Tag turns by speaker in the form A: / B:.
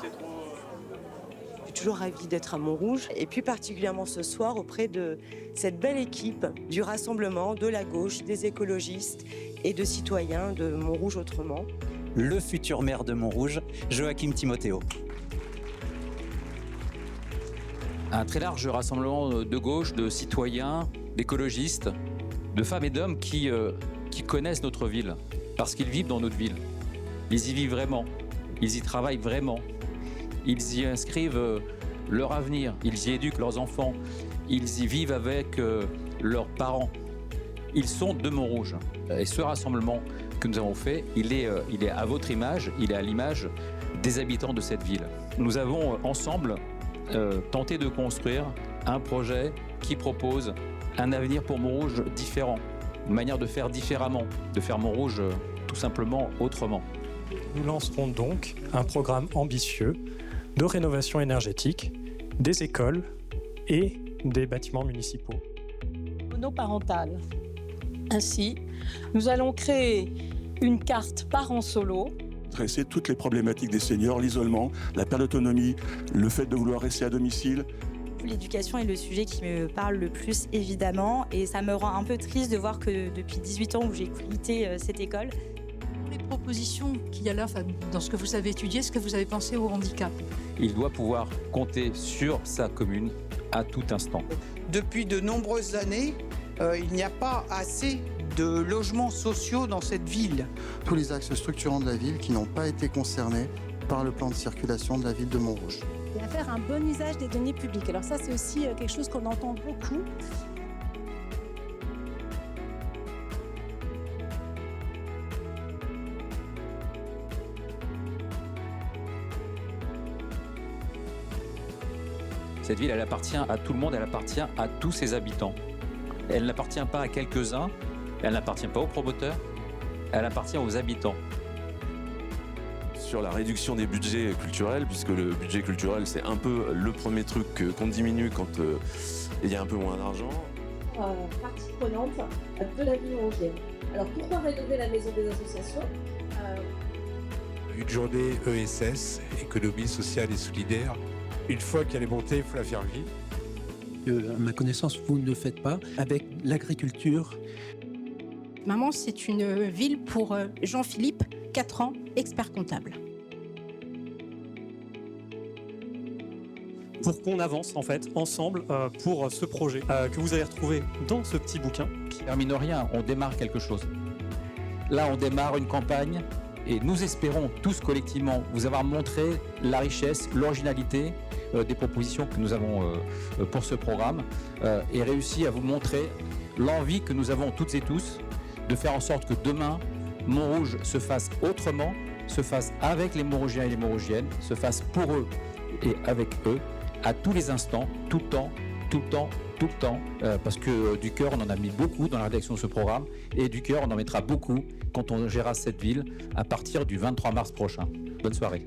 A: Je suis toujours ravie d'être à Montrouge et plus particulièrement ce soir auprès de cette belle équipe du rassemblement de la gauche, des écologistes et de citoyens de Montrouge autrement.
B: Le futur maire de Montrouge, Joachim Timothéo.
C: Un très large rassemblement de gauche, de citoyens, d'écologistes, de femmes et d'hommes qui connaissent notre ville, parce qu'ils vivent dans notre ville. Ils y vivent vraiment, ils y travaillent vraiment, ils y inscrivent leur avenir, ils y éduquent leurs enfants, ils y vivent avec leurs parents. Ils sont de Montrouge. Et ce rassemblement que nous avons fait, il est à votre image, il est à l'image des habitants de cette ville. Nous avons ensemble tenté de construire un projet qui propose un avenir pour Montrouge différent, une manière de faire différemment, de faire Montrouge tout simplement autrement.
D: Nous lancerons donc un programme ambitieux de rénovation énergétique des écoles et des bâtiments municipaux.
E: Monoparentale. Ainsi, nous allons créer une carte parents solo.
F: Dresser toutes les problématiques des seniors, l'isolement, la perte d'autonomie, le fait de vouloir rester à domicile.
G: L'éducation est le sujet qui me parle le plus, évidemment, et ça me rend un peu triste de voir que depuis 18 ans où j'ai quitté cette école.
H: Les propositions qu'il y a là, dans ce que vous avez étudié, ce que vous avez pensé au handicap.
C: Il doit pouvoir compter sur sa commune à tout instant.
I: Depuis de nombreuses années, il n'y a pas assez de logements sociaux dans cette ville.
J: Tous les axes structurants de la ville qui n'ont pas été concernés par le plan de circulation de la ville de Montrouge.
K: Et à faire un bon usage des données publiques. Alors ça, c'est aussi quelque chose qu'on entend beaucoup.
C: Cette ville, elle appartient à tout le monde, elle appartient à tous ses habitants. Elle n'appartient pas à quelques-uns, elle n'appartient pas aux promoteurs, elle appartient aux habitants.
L: Sur la réduction des budgets culturels, puisque le budget culturel, c'est un peu le premier truc qu'on diminue quand il y a un peu moins d'argent.
M: Partie prenante de la ville rongienne. Alors pourquoi rénover la maison des associations
N: Une journée ESS, économie sociale et solidaire. Une fois qu'elle est montée, il faut la faire vivre.
O: À ma connaissance, vous ne le faites pas avec l'agriculture.
E: Maman, c'est une ville pour Jean-Philippe, 4 ans, expert comptable.
D: Pour qu'on avance en fait ensemble pour ce projet que vous allez retrouver dans ce petit bouquin.
C: Mine de rien, on démarre quelque chose. Là, on démarre une campagne et nous espérons tous collectivement vous avoir montré la richesse, l'originalité des propositions que nous avons pour ce programme et réussi à vous montrer l'envie que nous avons toutes et tous de faire en sorte que demain, Montrouge se fasse autrement, se fasse avec les Montrougiens et les Montrougiennes, se fasse pour eux et avec eux, à tous les instants, tout le temps, parce que du cœur, on en a mis beaucoup dans la rédaction de ce programme, et du cœur, on en mettra beaucoup quand on gérera cette ville à partir du 23 mars prochain. Bonne soirée.